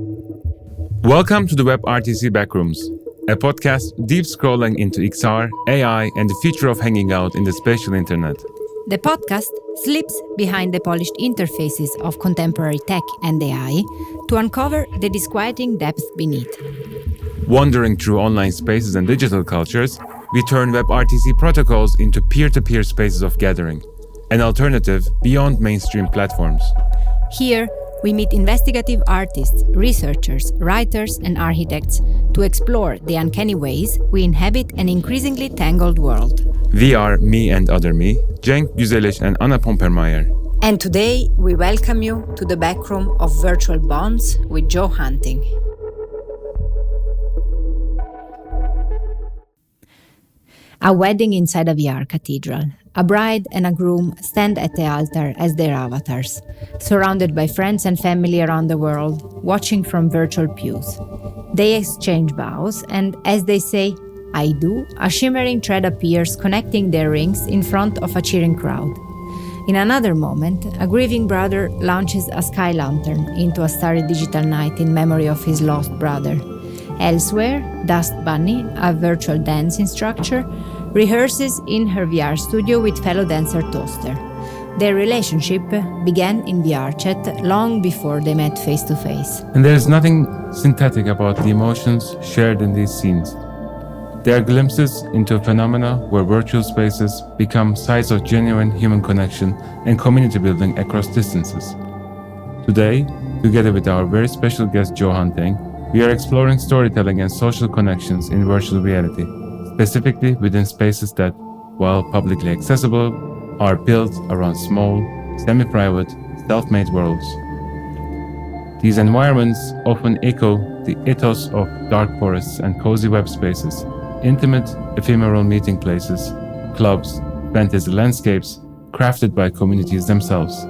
Welcome to the WebRTC BackRooms, a podcast deep scrolling into XR, AI, and the future of hanging out in the spatial internet. The podcast slips behind the polished interfaces of contemporary tech and AI to uncover the disquieting depths beneath. Wandering through online spaces and digital cultures, we turn WebRTC protocols into peer-to-peer spaces of gathering, an alternative beyond mainstream platforms. Here, we meet investigative artists, researchers, writers, and architects to explore the uncanny ways we inhabit an increasingly tangled world. We are Me AndOther Me, Cenk Güzeliş and Anna Pompermayer. And today, we welcome you to the backroom of Virtual Bonds with Joe Hunting. A wedding inside a VR cathedral. A bride and a groom stand at the altar as their avatars, surrounded by friends and family around the world, watching from virtual pews. They exchange vows, and as they say, "I do," a shimmering thread appears connecting their rings in front of a cheering crowd. In another moment, a grieving brother launches a sky lantern into a starry digital night in memory of his lost brother. Elsewhere, Dust Bunny, a virtual dance instructor, rehearses in her VR studio with fellow dancer Toaster. Their relationship began in VRChat long before they met face-to-face. And there is nothing synthetic about the emotions shared in these scenes. They are glimpses into phenomena where virtual spaces become sites of genuine human connection and community building across distances. Today, together with our very special guest Joe Hunting, we are exploring storytelling and social connections in virtual reality, specifically within spaces that, while publicly accessible, are built around small, semi-private, self-made worlds. These environments often echo the ethos of dark forests and cozy web spaces, intimate, ephemeral meeting places, clubs, fantasy landscapes, crafted by communities themselves.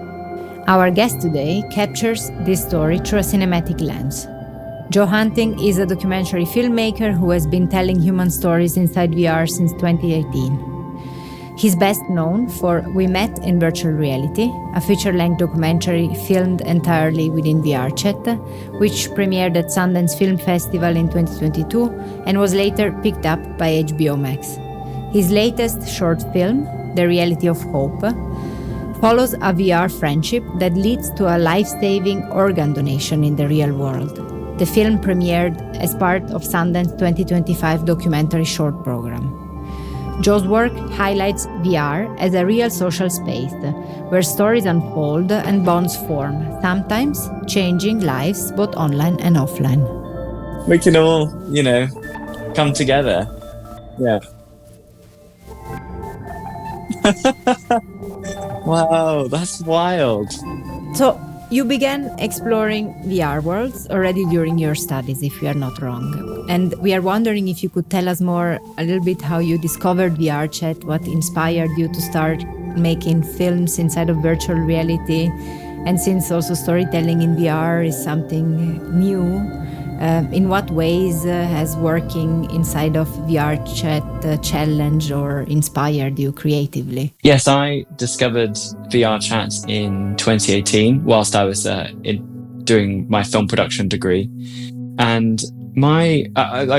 Our guest today captures this story through a cinematic lens. Joe Hunting is a documentary filmmaker who has been telling human stories inside VR since 2018. He's best known for We Met in Virtual Reality, a feature-length documentary filmed entirely within VRChat, which premiered at Sundance Film Festival in 2022 and was later picked up by HBO Max. His latest short film, The Reality of Hope, follows a VR friendship that leads to a life-saving organ donation in the real world. The film premiered as part of Sundance 2025 documentary short program. Joe's work highlights VR as a real social space where stories unfold and bonds form, sometimes changing lives both online and offline. We can all, come together. Yeah. Wow, that's wild. So, you began exploring VR worlds already during your studies, if we are not wrong. And we are wondering if you could tell us more a little bit how you discovered VRChat, what inspired you to start making films inside of virtual reality. And since also storytelling in VR is something new, in what ways has working inside of VRChat challenged or inspired you creatively? Yes, I discovered VRChat in 2018 whilst I was doing my film production degree. And I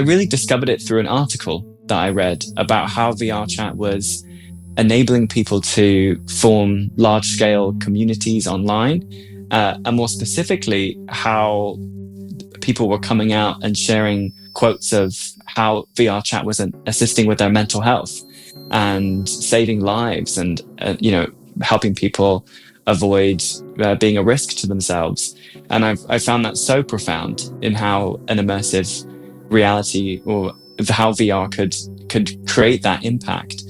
really discovered it through an article that I read about how VRChat was enabling people to form large-scale communities online, and more specifically, how people were coming out and sharing quotes of how VRChat was assisting with their mental health and saving lives and, helping people avoid being a risk to themselves. And I found that so profound in how an immersive reality or how VR could create that impact.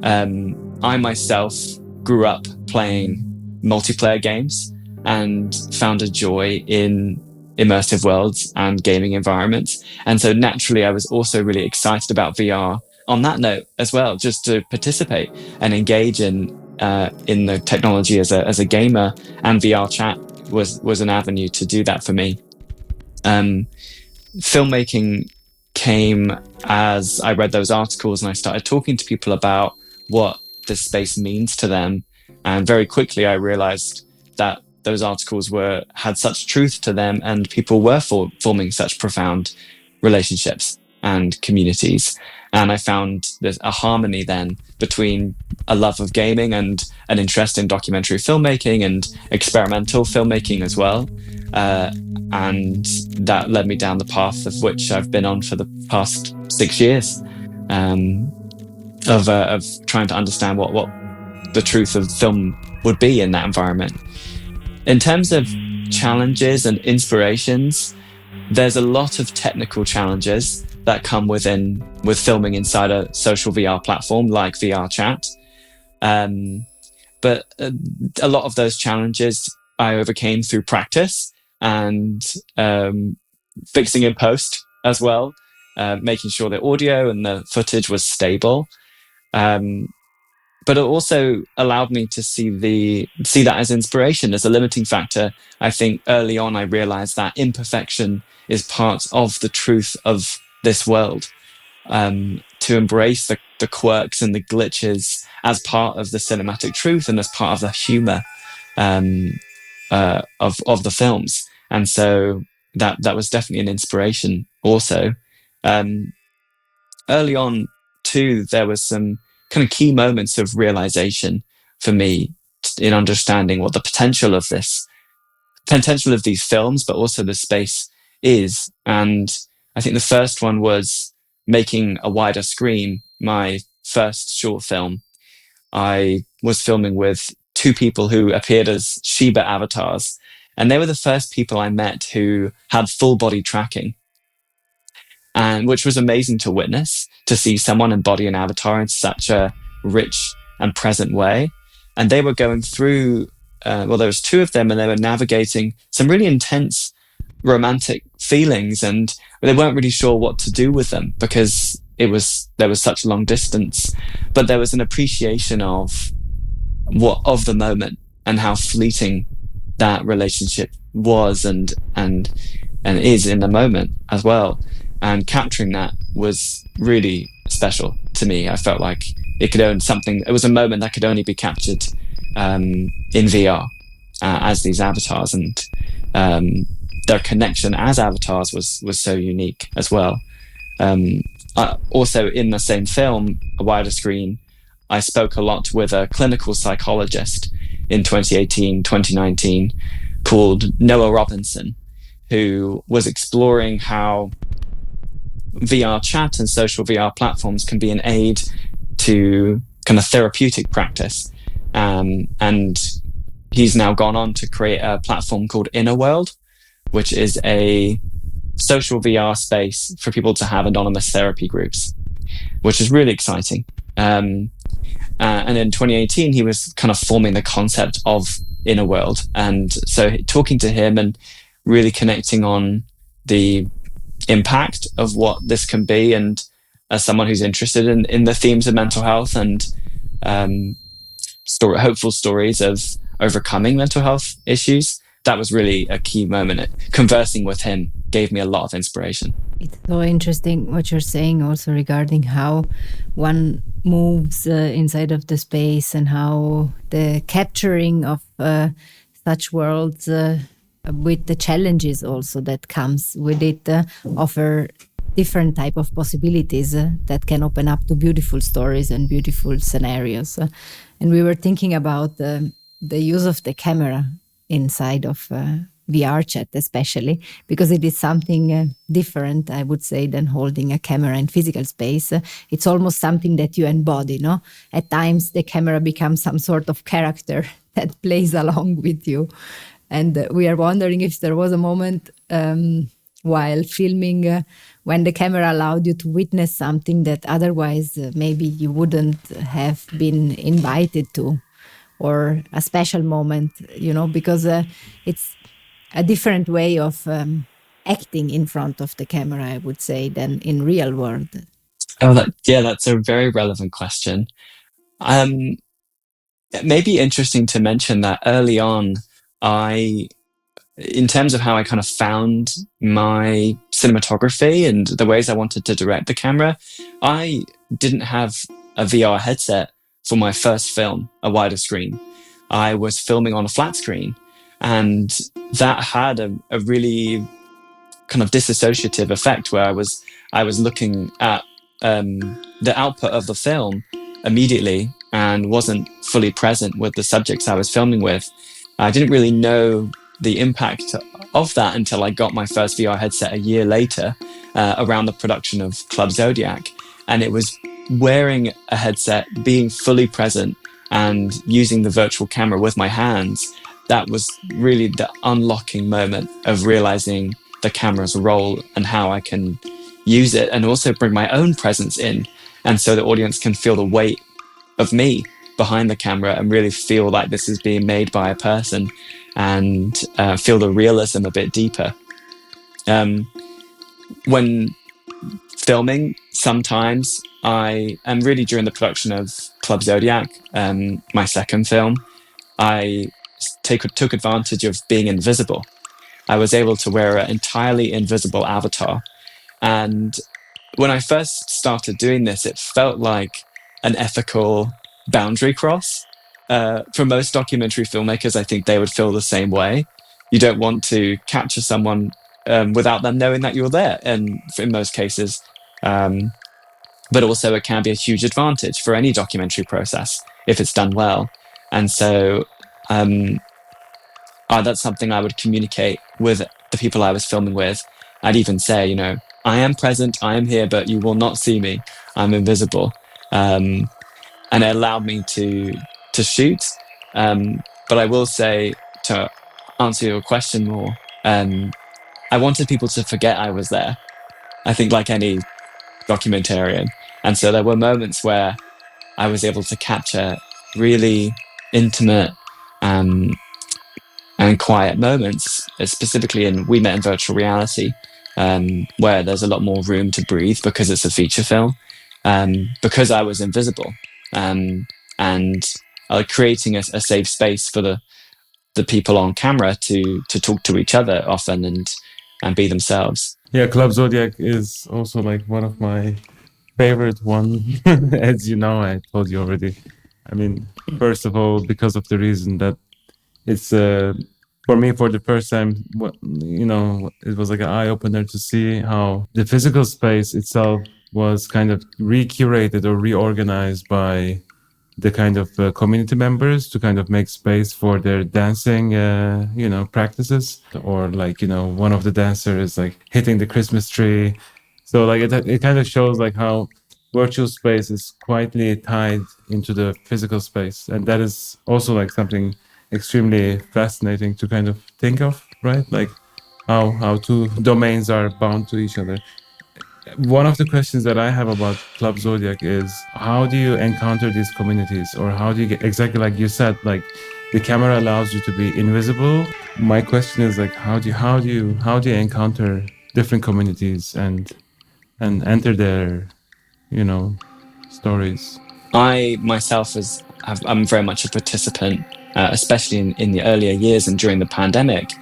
I myself grew up playing multiplayer games and found a joy in immersive worlds and gaming environments. And so naturally, I was also really excited about VR on that note as well, just to participate and engage in the technology as a gamer. And VRChat was an avenue to do that for me. Filmmaking came as I read those articles and I started talking to people about what this space means to them. And very quickly, I realized that those articles had such truth to them, and people were forming such profound relationships and communities. And I found there's a harmony then between a love of gaming and an interest in documentary filmmaking and experimental filmmaking as well. And that led me down the path of which I've been on for the past 6 years, of trying to understand what the truth of film would be in that environment. In terms of challenges and inspirations, there's a lot of technical challenges that come with filming inside a social VR platform like VRChat. But a lot of those challenges I overcame through practice and fixing in post as well, making sure the audio and the footage was stable. But it also allowed me to see that as inspiration, as a limiting factor. I think early on I realized that imperfection is part of the truth of this world. To embrace the quirks and the glitches as part of the cinematic truth and as part of the humor of the films. And so that was definitely an inspiration also. Early on too, there was some kind of key moments of realization for me in understanding what the potential of these films, but also the space is. And I think the first one was making a wider screen, my first short film. I was filming with two people who appeared as Shiba avatars, and they were the first people I met who had full body tracking, and which was amazing to witness, to see someone embody an avatar in such a rich and present way. And they were going through, there was two of them, and they were navigating some really intense romantic feelings, and they weren't really sure what to do with them because there was such long distance. But there was an appreciation of the moment and how fleeting that relationship was and is in the moment as well. And capturing that was really special to me. I felt like it was a moment that could only be captured in VR as these avatars, and their connection as avatars was so unique as well. Also in the same film, a wider screen, I spoke a lot with a clinical psychologist in 2018, 2019 called Noah Robinson, who was exploring how VRChat and social VR platforms can be an aid to kind of therapeutic practice. And he's now gone on to create a platform called Inner World, which is a social VR space for people to have anonymous therapy groups, which is really exciting. And in 2018, he was kind of forming the concept of Inner World. And so talking to him and really connecting on the impact of what this can be, and as someone who's interested in the themes of mental health and hopeful stories of overcoming mental health issues, that was really a key moment. Conversing with him gave me a lot of inspiration. It's so interesting what you're saying also regarding how one moves inside of the space and how the capturing of such worlds with the challenges also that comes with it offer different type of possibilities that can open up to beautiful stories and beautiful scenarios. And we were thinking about the use of the camera inside of VRChat, especially because it is something different, I would say, than holding a camera in physical space. It's almost something that you embody, no? At times the camera becomes some sort of character that plays along with you. And we are wondering if there was a moment while filming when the camera allowed you to witness something that otherwise maybe you wouldn't have been invited to, or a special moment, because it's a different way of acting in front of the camera, I would say, than in real world. Oh, that's a very relevant question. It may be interesting to mention that early on, in terms of how I kind of found my cinematography and the ways I wanted to direct the camera, I didn't have a VR headset for my first film, a wider screen. I was filming on a flat screen, And that had a really kind of disassociative effect where I was looking at the output of the film immediately and wasn't fully present with the subjects I was filming with. I didn't really know the impact of that until I got my first VR headset a year later, around the production of Club Zodiac. And it was wearing a headset, being fully present and using the virtual camera with my hands. That was really the unlocking moment of realizing the camera's role and how I can use it and also bring my own presence in. And so the audience can feel the weight of me behind the camera and really feel like this is being made by a person and feel the realism a bit deeper. When filming, sometimes I am really during the production of Club Zodiac, my second film, I took advantage of being invisible. I was able to wear an entirely invisible avatar. And when I first started doing this, it felt like an ethical boundary cross. For most documentary filmmakers, I think they would feel the same way. You don't want to capture someone without them knowing that you're there, and in most cases. But also it can be a huge advantage for any documentary process if it's done well. And so that's something I would communicate with the people I was filming with. I'd even say, you know, I am present, I am here, but you will not see me. I'm invisible. And it allowed me to shoot. But I will say, to answer your question more, I wanted people to forget I was there. I think like any documentarian. And so there were moments where I was able to capture really intimate and quiet moments, specifically in We Met in Virtual Reality, where there's a lot more room to breathe because it's a feature film, because I was invisible, and creating a safe space for the people on camera to talk to each other often and be themselves. Yeah, Club Zodiac is also like one of my favorite one, as you know, I told you already. I mean, first of all, because of the reason that it's for me, for the first time, you know, it was like an eye opener to see how the physical space itself was kind of recurated or reorganized by the kind of community members to kind of make space for their dancing, you know, practices. Or like, you know, one of the dancers is like hitting the Christmas tree. So like it kind of shows like how virtual space is quietly tied into the physical space. And that is also like something extremely fascinating to kind of think of, right? Like how two domains are bound to each other. One of the questions that I have about Club Zodiac is, how do you encounter these communities, or how do you get, exactly like you said, like the camera allows you to be invisible. My question is like, how do you encounter different communities and enter their, you know, stories? I myself I'm very much a participant, especially in the earlier years and during the pandemic.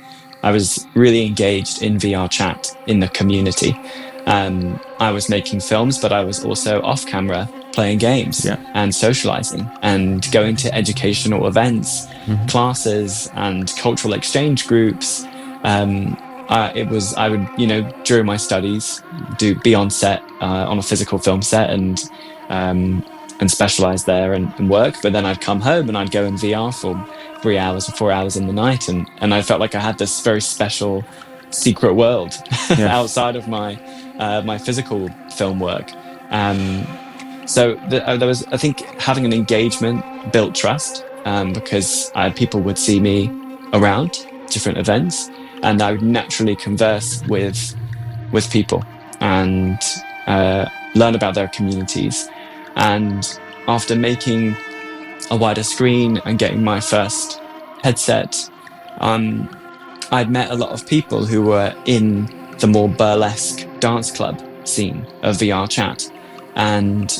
I was really engaged in VRChat in the community. I was making films, but I was also off camera playing games and socializing and going to educational events, classes and cultural exchange groups. I would, you know, during my studies, be on set, on a physical film set and specialize there and work. But then I'd come home and I'd go in VR for 3 hours or 4 hours in the night. And I felt like I had this very special secret world outside of my physical film work. So there was, I think, having an engagement built trust, because people would see me around different events, and I would naturally converse with people and learn about their communities. And after making a wider screen and getting my first headset, I'd met a lot of people who were in the more burlesque dance club scene of VRChat. And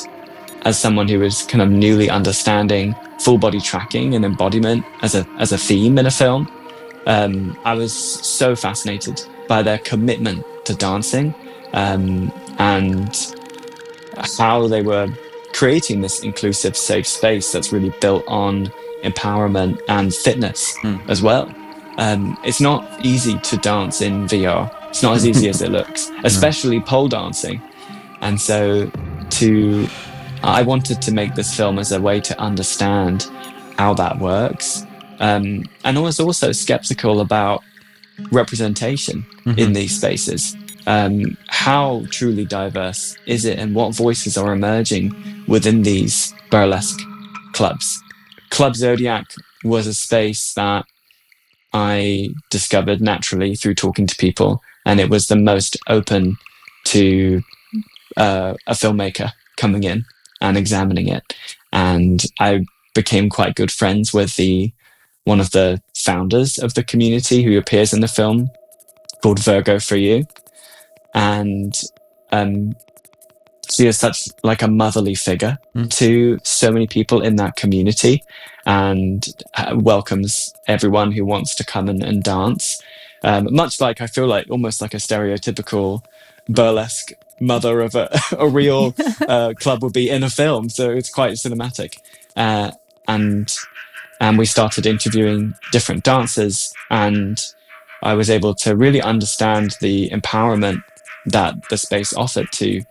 as someone who was kind of newly understanding full body tracking and embodiment as a theme in a film, I was so fascinated by their commitment to dancing, and how they were creating this inclusive, safe space that's really built on empowerment and fitness as well. It's not easy to dance in VR. It's not as easy as it looks, especially pole dancing. And so I wanted to make this film as a way to understand how that works. And I was also skeptical about representation in these spaces. How truly diverse is it, and what voices are emerging within these burlesque clubs? Club Zodiac was a space that I discovered naturally through talking to people, and it was the most open to a filmmaker coming in and examining it. And I became quite good friends with one of the founders of the community who appears in the film, called Virgo for You. And she is such like a motherly figure to so many people in that community, and welcomes everyone who wants to come and dance. Much like, I feel like almost like a stereotypical burlesque mother of a real club would be in a film. So it's quite cinematic. And we started interviewing different dancers, and I was able to really understand the empowerment that the space offered to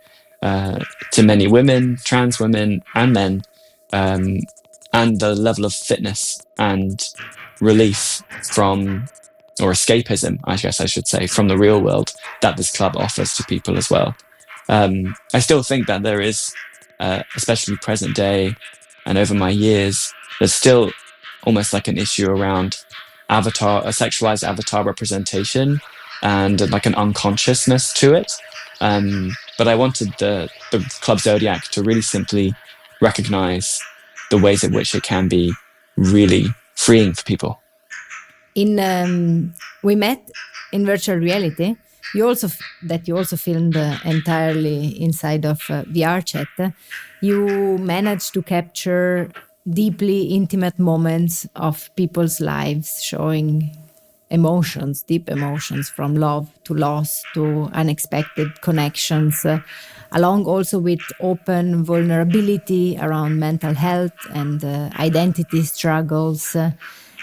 many women, trans women, and men, and the level of fitness and relief from, or escapism, I guess I should say, from the real world that this club offers to people as well. I still think that there is, especially present day and over my years, there's still almost like an issue around a sexualized avatar representation and like an unconsciousness to it. But I wanted the Club Zodiac to really simply recognize the ways in which it can be really freeing for people. We met in virtual reality. You also filmed entirely inside of VRChat. You managed to capture deeply intimate moments of people's lives, showing emotions, deep emotions, from love to loss to unexpected connections, along also with open vulnerability around mental health and identity struggles.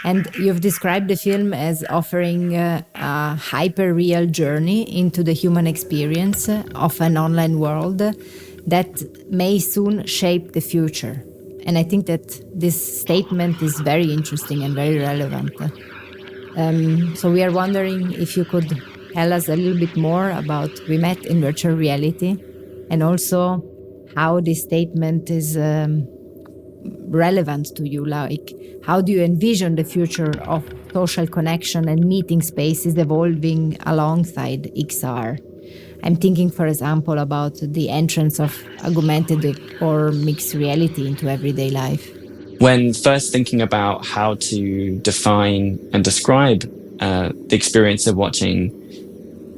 And you've described the film as offering a hyper-real journey into the human experience of an online world that may soon shape the future. And I think that this statement is very interesting and very relevant. So we are wondering if you could tell us a little bit more about We Met in Virtual Reality, and also how this statement is relevant to you. Like, how do you envision the future of social connection and meeting spaces evolving alongside XR? I'm thinking, for example, about the entrance of augmented or mixed reality into everyday life. When first thinking about how to define and describe the experience of watching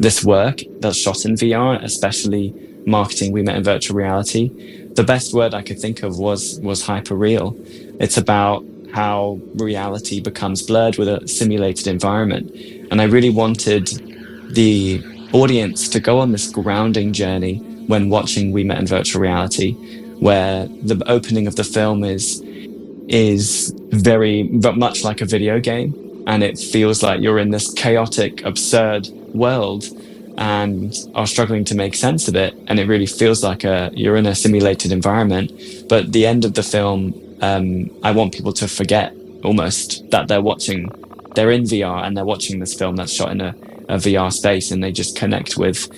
this work that's shot in VR, especially marketing We Met in Virtual Reality, the best word I could think of was hyperreal. It's about how reality becomes blurred with a simulated environment. And I really wanted the audience to go on this grounding journey when watching We Met in Virtual Reality, where the opening of the film is very much like a video game, and it feels like you're in this chaotic, absurd world and are struggling to make sense of it, and it really feels like you're in a simulated environment. But the end of the film, I want people to forget almost that they're in VR and they're watching this film that's shot in a VR space, and they just connect with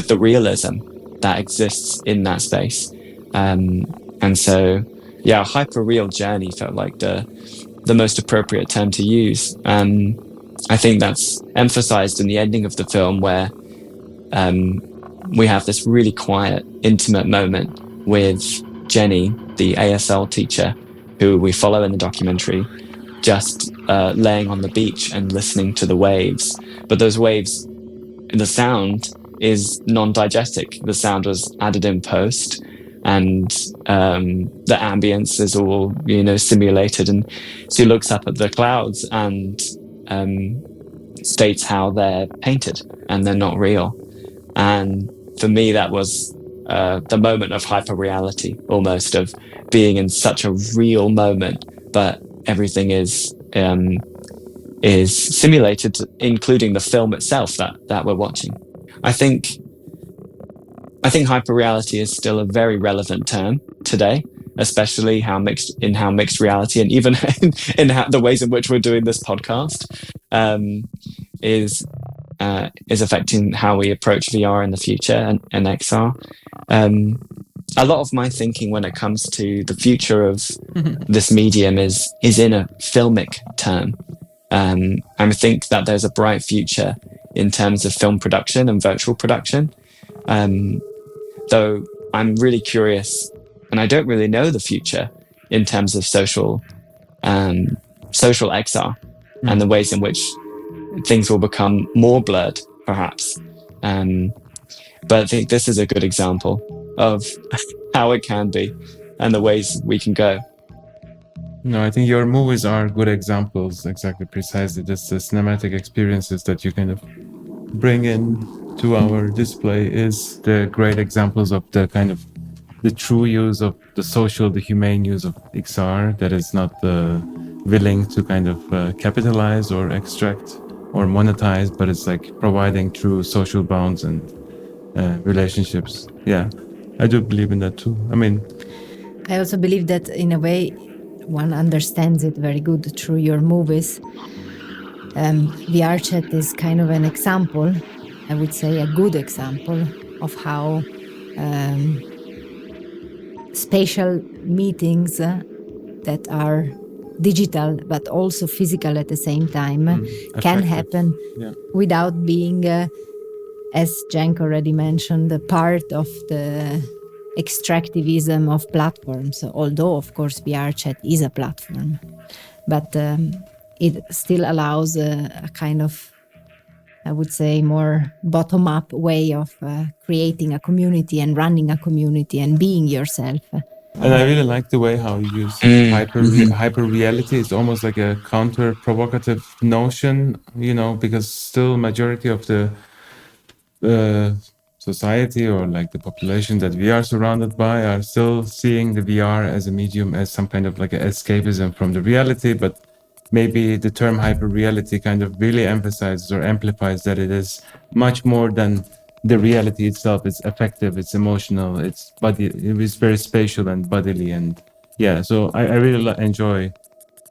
the realism that exists in that space. And so, yeah, hyper-real journey felt like the most appropriate term to use. I think that's emphasized in the ending of the film, where we have this really quiet, intimate moment with Jenny, the ASL teacher, who we follow in the documentary, just laying on the beach and listening to the waves. But those waves, the sound is non-diegetic. The sound was added in post, and the ambience is all, simulated. And she looks up at the clouds and states how they're painted and they're not real. And for me, that was the moment of hyper-reality, almost, of being in such a real moment, but everything is is simulated, including the film itself that we're watching. I think hyperreality is still a very relevant term today, especially how mixed reality, and even in the ways in which we're doing this podcast, is affecting how we approach VR in the future and XR. A lot of my thinking when it comes to the future of this medium is in a filmic term. I think that there's a bright future in terms of film production and virtual production. Though I'm really curious, and I don't really know the future in terms of social XR and the ways in which things will become more blurred, perhaps. But I think this is a good example of how it can be and the ways we can go. No, I think your movies are good examples, exactly, precisely. Just the cinematic experiences that you kind of bring in to our display is the great examples of the kind of the true use of the social, the humane use of XR that is not willing to kind of capitalize or extract or monetize, but it's like providing true social bonds and relationships. Yeah, I do believe in that too. I mean, I also believe that in a way one understands it very good through your movies. VRChat is kind of an example, I would say a good example of how spatial meetings that are digital but also physical at the same time can happen without being, as Cenk already mentioned, a part of the extractivism of platforms, although of course VRChat is a platform, but it still allows a kind of, I would say, more bottom-up way of creating a community and running a community and being yourself. And I really like the way how you use hyper reality. It's almost like a counter-provocative notion, because still majority of the society or like the population that we are surrounded by are still seeing the VR as a medium, as some kind of like an escapism from the reality. But maybe the term hyper reality kind of really emphasizes or amplifies that it is much more than the reality itself. It's affective, it's emotional, it is very spatial and bodily. And yeah, so I really enjoy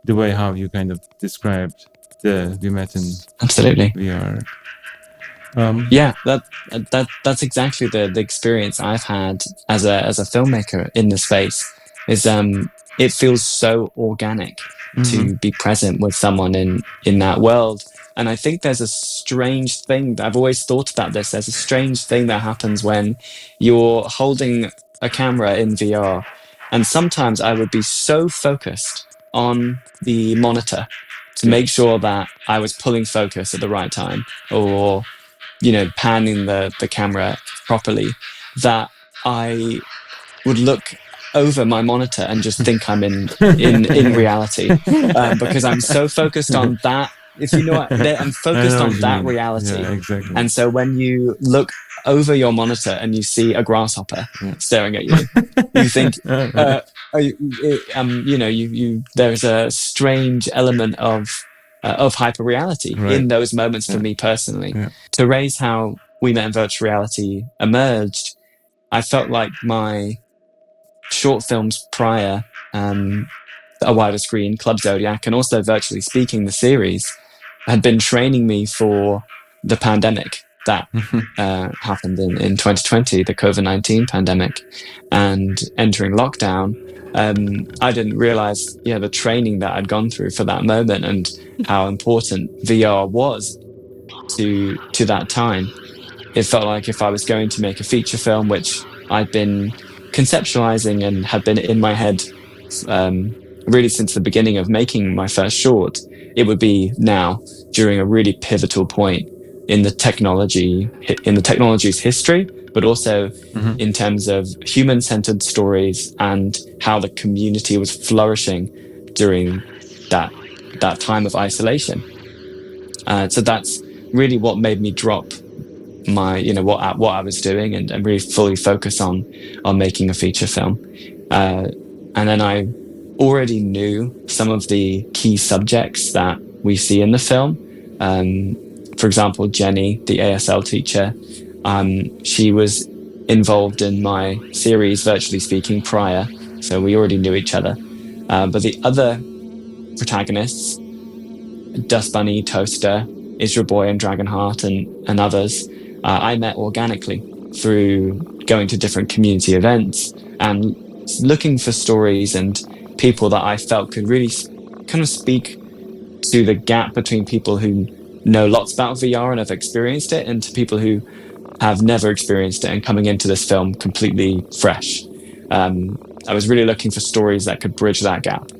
the way how you kind of described the We Met in Absolutely. VR. Yeah, that's exactly the experience I've had as a filmmaker in the space. Is it feels so organic to be present with someone in that world. And I think there's a strange thing, I've always thought about this, there's a strange thing that happens when you're holding a camera in VR. And sometimes I would be so focused on the monitor to make sure that I was pulling focus at the right time, or panning the camera properly, that I would look over my monitor and just think I'm in reality, because I'm so focused on that. If you know what, I'm focused on that reality. Yeah, exactly. And so when you look over your monitor and you see a grasshopper staring at you, you think, there's a strange element of hyperreality in those moments for me personally. To raise how We Met in Virtual Reality emerged, I felt like my short films prior, A Wider Screen, Club Zodiac, and also Virtually Speaking, the series, had been training me for the pandemic that happened in 2020, the COVID-19 pandemic, and entering lockdown. I didn't realize the training that I'd gone through for that moment and how important VR was to that time. It felt like if I was going to make a feature film, which I'd been conceptualizing and had been in my head really since the beginning of making my first short, it would be now, during a really pivotal point in the technology's history, but also in terms of human-centered stories and how the community was flourishing during that time of isolation. So that's really what made me drop my, what I was doing and really fully focus on making a feature film. And then I already knew some of the key subjects that we see in the film. For example, Jenny, the ASL teacher, she was involved in my series, Virtually Speaking, prior, so we already knew each other. But the other protagonists, Dust Bunny, Toaster, Israel Boy and Dragonheart, and others, I met organically through going to different community events and looking for stories and people that I felt could really kind of speak to the gap between people who know lots about VR and have experienced it, and to people who have never experienced it and coming into this film completely fresh. I was really looking for stories that could bridge that gap,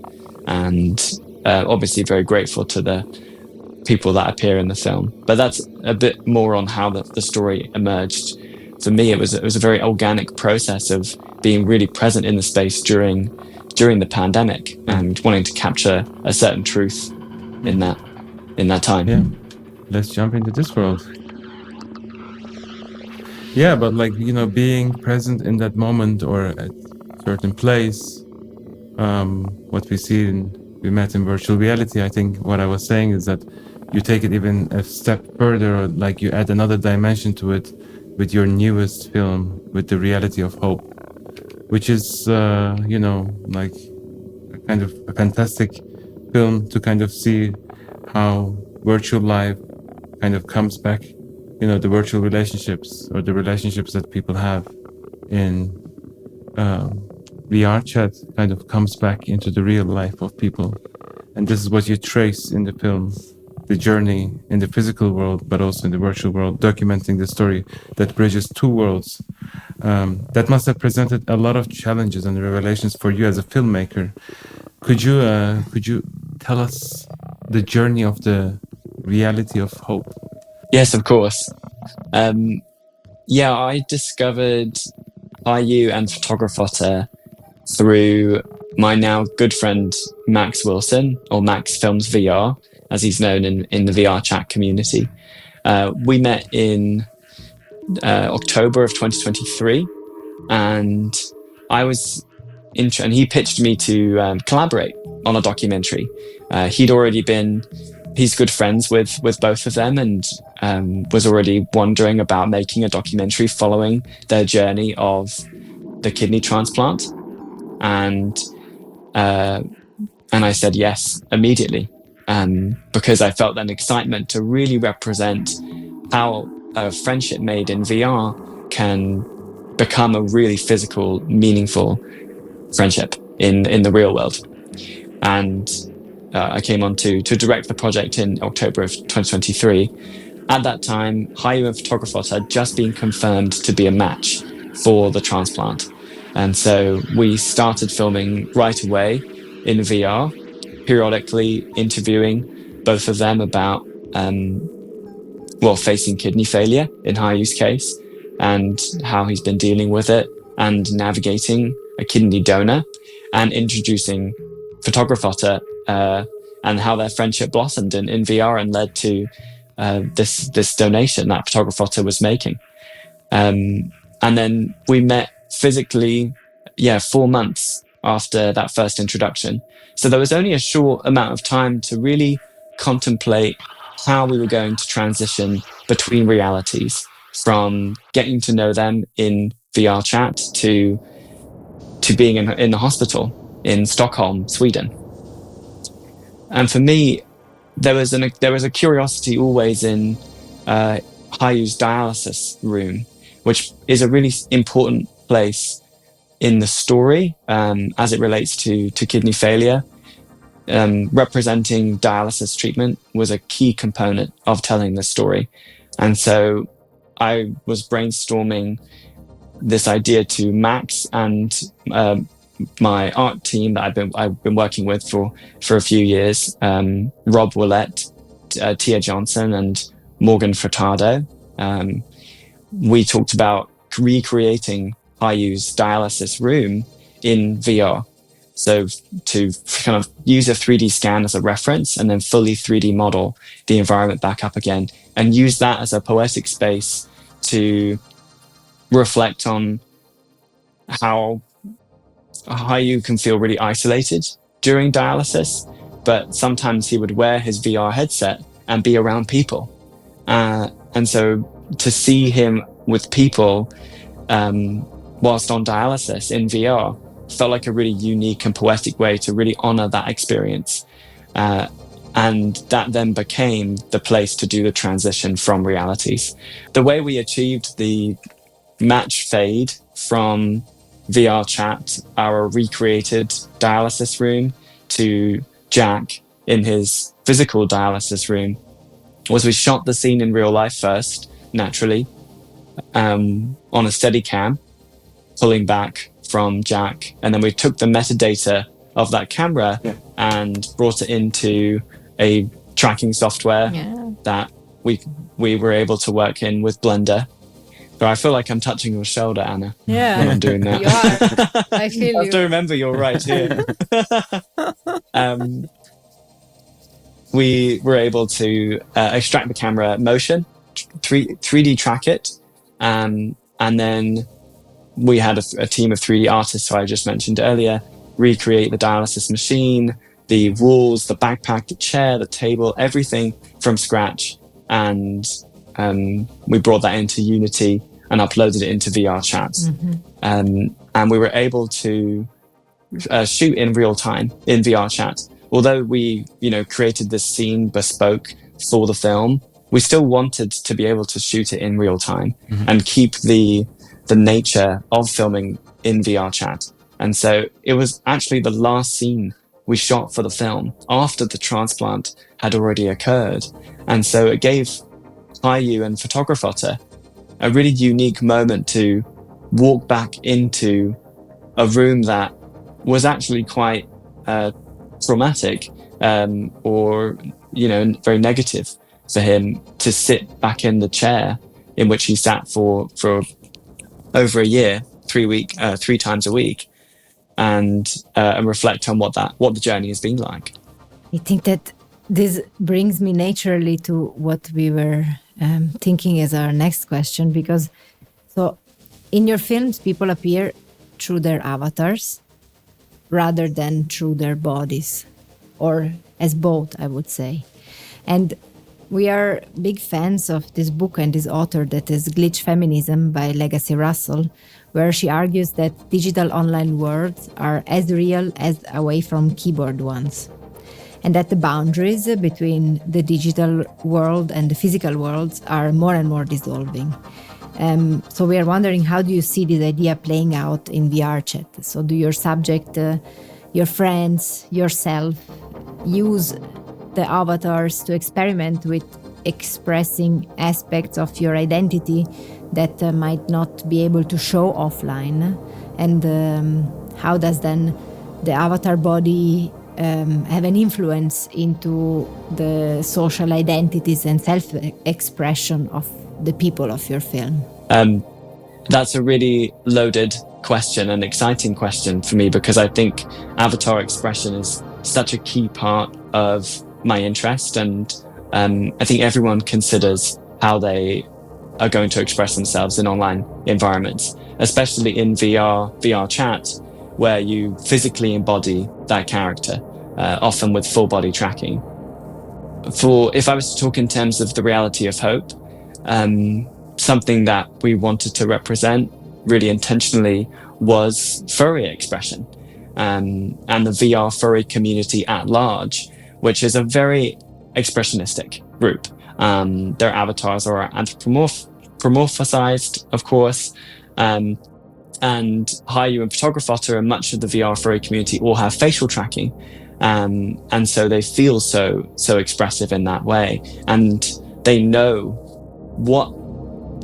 and obviously very grateful to the people that appear in the film. But that's a bit more on how the story emerged. For me, it was a very organic process of being really present in the space during the pandemic and wanting to capture a certain truth in that time. Yeah, let's jump into this world. Yeah, but like, being present in that moment or at a certain place, what we met in virtual reality, I think what I was saying is that you take it even a step further, or like you add another dimension to it with your newest film, with the reality of hope, which is, like a kind of a fantastic film to kind of see how virtual life kind of comes back, the virtual relationships or the relationships that people have in VRChat kind of comes back into the real life of people. And this is what you trace in the film, the journey in the physical world, but also in the virtual world, documenting the story that bridges two worlds. That must have presented a lot of challenges and revelations for you as a filmmaker. Could you tell us the journey of the reality of hope? Yes, of course. I discovered IU and Photographotter through my now good friend Max Wilson, or Max Films VR, as he's known in the VRChat community. We met in October of 2023, and and he pitched me to collaborate on a documentary. He's good friends with both of them, and was already wondering about making a documentary following their journey of the kidney transplant. And I said yes immediately, because I felt an excitement to really represent how a friendship made in VR can become a really physical, meaningful friendship in the real world. And I came on to direct the project in October of 2023. At that time, Hayu and Photographos had just been confirmed to be a match for the transplant. And so we started filming right away in VR, periodically interviewing both of them about facing kidney failure in Hayu's case, and how he's been dealing with it and navigating a kidney donor, and introducing Photographotter and how their friendship blossomed in VR and led to this donation that Photographotter was making. And then we met physically, 4 months after that first introduction. So there was only a short amount of time to really contemplate how we were going to transition between realities, from getting to know them in VRChat to being in the hospital in Stockholm, Sweden. And for me, there was a curiosity always in Hayu's dialysis room, which is a really important place in the story as it relates to kidney failure. Representing dialysis treatment was a key component of telling the story. And so I was brainstorming this idea to Max and my art team that I've been working with for a few years, Rob Willett, Tia Johnson, and Morgan Furtado. We talked about recreating Hayu's dialysis room in VR. So to kind of use a 3D scan as a reference and then fully 3D model the environment back up again, and use that as a poetic space to reflect on how Hayu can feel really isolated during dialysis, but sometimes he would wear his VR headset and be around people. And so to see him with people whilst on dialysis in VR felt like a really unique and poetic way to really honor that experience. And that then became the place to do the transition from realities. The way we achieved the match fade from VRChat, our recreated dialysis room, to Jack in his physical dialysis room, was we shot the scene in real life first, naturally, on a steady cam, pulling back from Jack. And then we took the metadata of that camera and brought it into a tracking software that we were able to work in with Blender. So I feel like I'm touching your shoulder, Anna, when I'm doing that. You are. I feel I have to remember you're right here. We were able to extract the camera motion, 3D track it, and then we had a team of 3D artists, who I just mentioned earlier, recreate the dialysis machine, the walls, the backpack, the chair, the table, everything from scratch. And we brought that into Unity and uploaded it into VRChat. And we were able to shoot in real time in VRChat. Although we, created this scene bespoke for the film, we still wanted to be able to shoot it in real time and keep the nature of filming in VRChat. And so it was actually the last scene we shot for the film after the transplant had already occurred. And so it gave Hayu and Photographer a really unique moment to walk back into a room that was actually quite traumatic or very negative for him, to sit back in the chair in which he sat for over a year, 3 times a week, and reflect on what the journey has been like. I think that this brings me naturally to what we were thinking as our next question, because so in your films people appear through their avatars rather than through their bodies, or as both, I would say. And we are big fans of this book and this author, that is Glitch Feminism by Legacy Russell, where she argues that digital online worlds are as real as away from keyboard ones, and that the boundaries between the digital world and the physical worlds are more and more dissolving. So we are wondering, how do you see this idea playing out in VRChat? So do your subject, your friends, yourself, use the avatars to experiment with expressing aspects of your identity that might not be able to show offline? And how does then the avatar body have an influence into the social identities and self-expression of the people of your film? That's a really loaded question, an exciting question for me, because I think avatar expression is such a key part of my interest, and I think everyone considers how they are going to express themselves in online environments, especially in VRChat, where you physically embody that character, often with full body tracking. If I was to talk in terms of the reality of hope, something that we wanted to represent really intentionally was furry expression, and the VR furry community at large, which is a very expressionistic group. Their avatars are anthropomorphized, of course, and Hayu and Photographer and much of the VR furry community all have facial tracking, and so they feel so expressive in that way, and they know what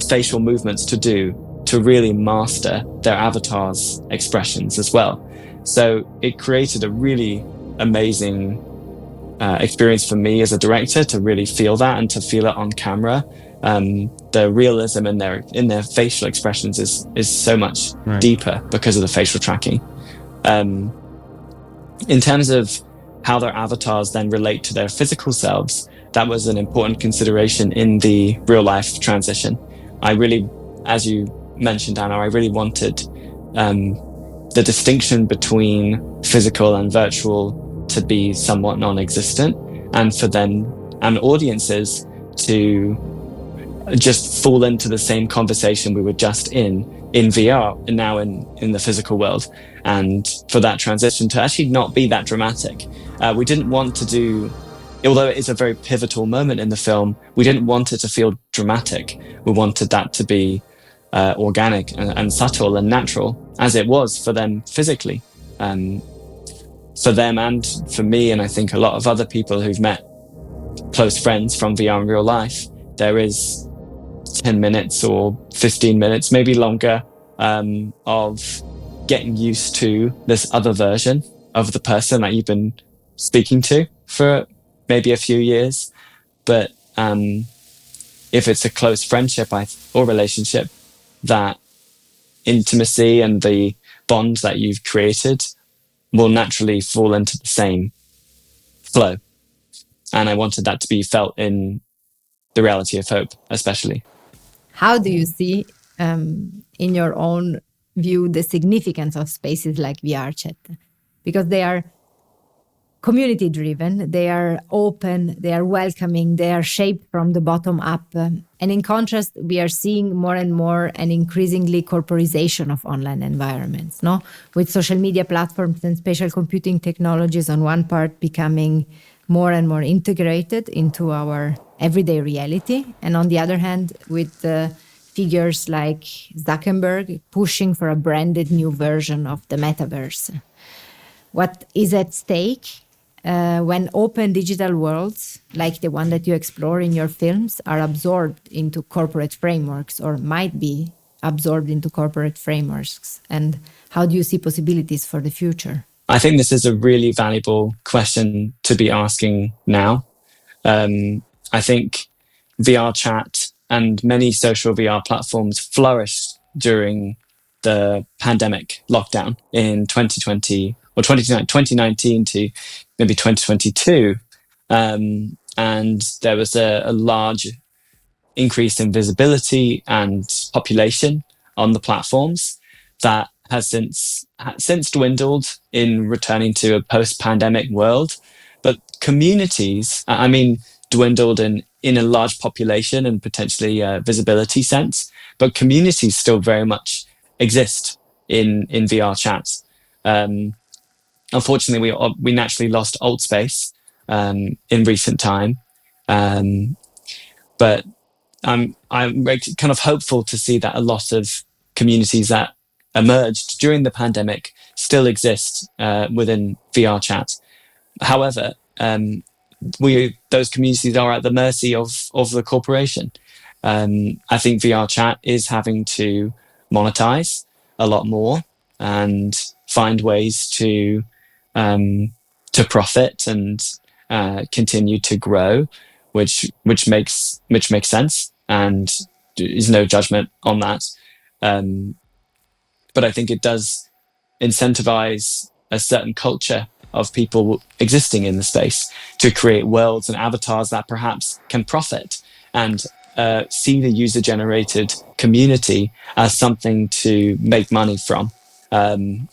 facial movements to do to really master their avatars' expressions as well. So it created a really amazing experience for me as a director to really feel that and to feel it on camera. The realism in their facial expressions is so much deeper because of the facial tracking. In terms of how their avatars then relate to their physical selves, that was an important consideration in the real life transition. I really, as you mentioned, Anna, I really wanted the distinction between physical and virtual to be somewhat non-existent, and for then and audiences to just fall into the same conversation we were just in VR and now in the physical world, and for that transition to actually not be that dramatic. We didn't want to do, although it is a very pivotal moment in the film, we didn't want it to feel dramatic. We wanted that to be organic and subtle and natural, as it was for them physically. For them and for me, and I think a lot of other people who've met close friends from VR in real life, there is 10 minutes or 15 minutes, maybe longer, of getting used to this other version of the person that you've been speaking to for maybe a few years. But if it's a close friendship or relationship, that intimacy and the bond that you've created will naturally fall into the same flow. And I wanted that to be felt in the reality of hope, especially. How do you see, in your own view, the significance of spaces like VRChat? Because they are community-driven, they are open, they are welcoming, they are shaped from the bottom up. And in contrast, we are seeing more and more an increasingly corporization of online environments, no? With social media platforms and spatial computing technologies on one part becoming more and more integrated into our everyday reality, and on the other hand, with figures like Zuckerberg pushing for a branded new version of the metaverse. What is at stake when open digital worlds, like the one that you explore in your films, are absorbed into corporate frameworks or might be absorbed into corporate frameworks? And how do you see possibilities for the future? I think this is a really valuable question to be asking now. I think VRChat and many social VR platforms flourished during the pandemic lockdown in 2020 or 2019 to maybe 2022. And there was a large increase in visibility and population on the platforms that has since dwindled in returning to a post-pandemic world. But communities, dwindled in a large population and potentially visibility sense, but communities still very much exist in VRChat. Unfortunately, we naturally lost old space in recent time, but I'm kind of hopeful to see that a lot of communities that emerged during the pandemic still exist within VRChat. However, those communities are at the mercy of the corporation. I think VRChat is having to monetize a lot more and find ways to profit and continue to grow, which makes sense, and is no judgment on that. But I think it does incentivize a certain culture of people existing in the space to create worlds and avatars that perhaps can profit and see the user-generated community as something to make money from.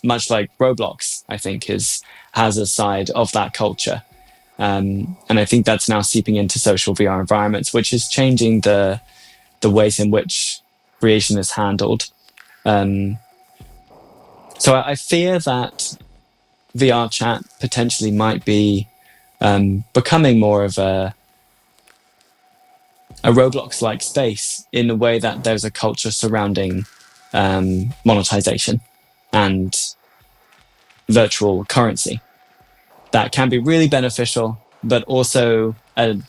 Much like Roblox, I think, has a side of that culture. And I think that's now seeping into social VR environments, which is changing the ways in which creation is handled. So I fear that VRChat potentially might be becoming more of a Roblox-like space in the way that there's a culture surrounding monetization and virtual currency that can be really beneficial, but also an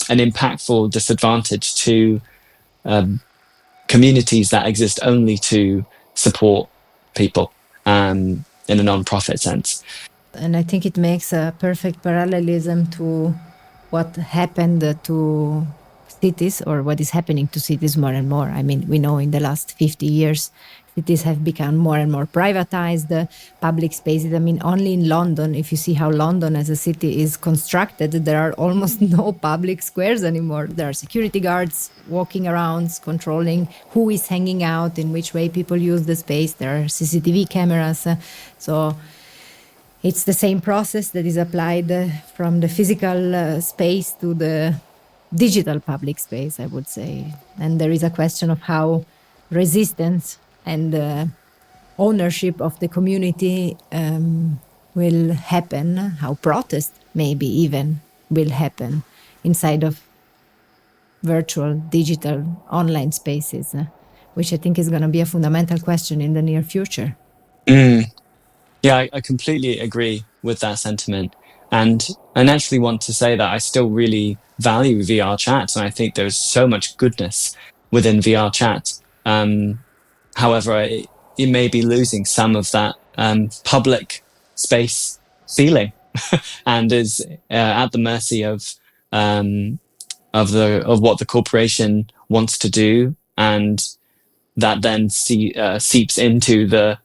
impactful disadvantage to communities that exist only to support people in a non-profit sense. And I think it makes a perfect parallelism to what happened to cities, or what is happening to cities more and more. I mean, we know in the last 50 years, cities have become more and more privatized, public spaces. I mean, only in London, if you see how London as a city is constructed, there are almost no public squares anymore. There are security guards walking around, controlling who is hanging out, in which way people use the space. There are CCTV cameras. So It's the same process that is applied from the physical space to the digital public space, I would say. And there is a question of how resistance and ownership of the community will happen, how protest maybe even will happen inside of virtual, digital, online spaces, which I think is going to be a fundamental question in the near future. Yeah, I completely agree with that sentiment. And I naturally want to say that I still really value VRChat, and I think there's so much goodness within VRChat. However, it may be losing some of that public space feeling, and is at the mercy of what the corporation wants to do, and that then seeps into the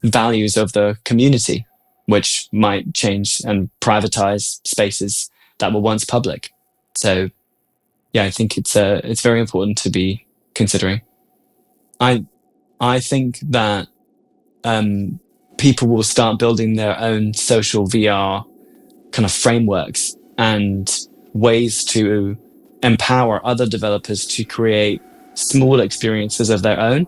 values of the community, which might change and privatize spaces that were once public. So, yeah, I think it's very important to be considering. I think that people will start building their own social VR kind of frameworks and ways to empower other developers to create small experiences of their own.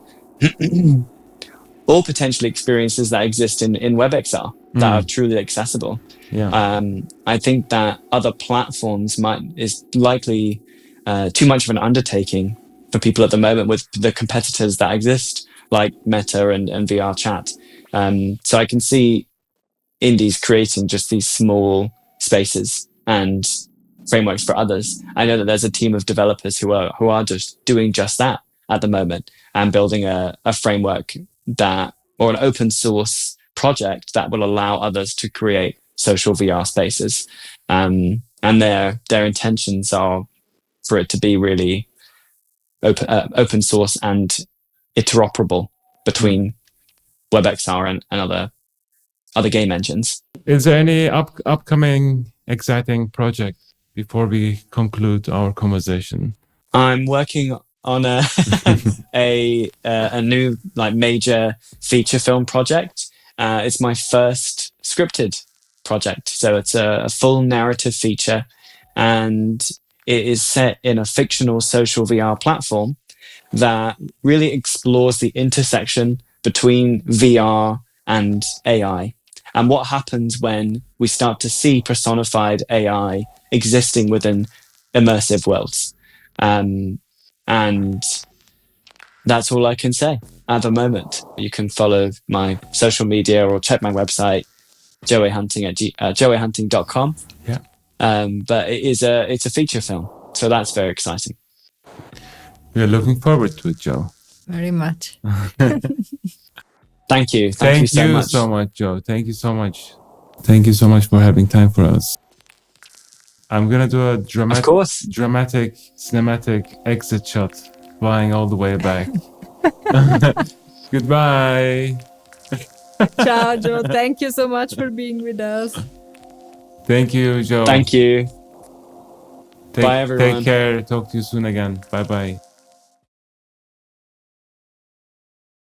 Or potentially experiences that exist in WebXR that are truly accessible. Yeah. I think that other platforms is likely too much of an undertaking for people at the moment with the competitors that exist, like Meta and VRChat. So I can see indies creating just these small spaces and frameworks for others. I know that there's a team of developers who are just doing just that at the moment and building a framework or an open source project that will allow others to create social VR spaces. And their intentions are for it to be really open source and interoperable between WebXR and other game engines. Is there any upcoming exciting project before we conclude our conversation? I'm working on a new major feature film project. It's my first scripted project, so it's a full narrative feature, and it is set in a fictional social VR platform that really explores the intersection between VR and AI, and what happens when we start to see personified AI existing within immersive worlds. And that's all I can say at the moment. You can follow my social media or check my website, joeyhunting.com. Yeah. But it's a feature film, so that's very exciting. We are looking forward to it, Joe. Very much. Thank you. Thank you so much, Joe. Thank you so much. Thank you so much for having time for us. I'm gonna do a dramatic cinematic exit shot, flying all the way back. Goodbye. Ciao, Joe. Thank you so much for being with us. Thank you, Joe. Thank you. Bye, everyone. Take care. Talk to you soon again. Bye-bye.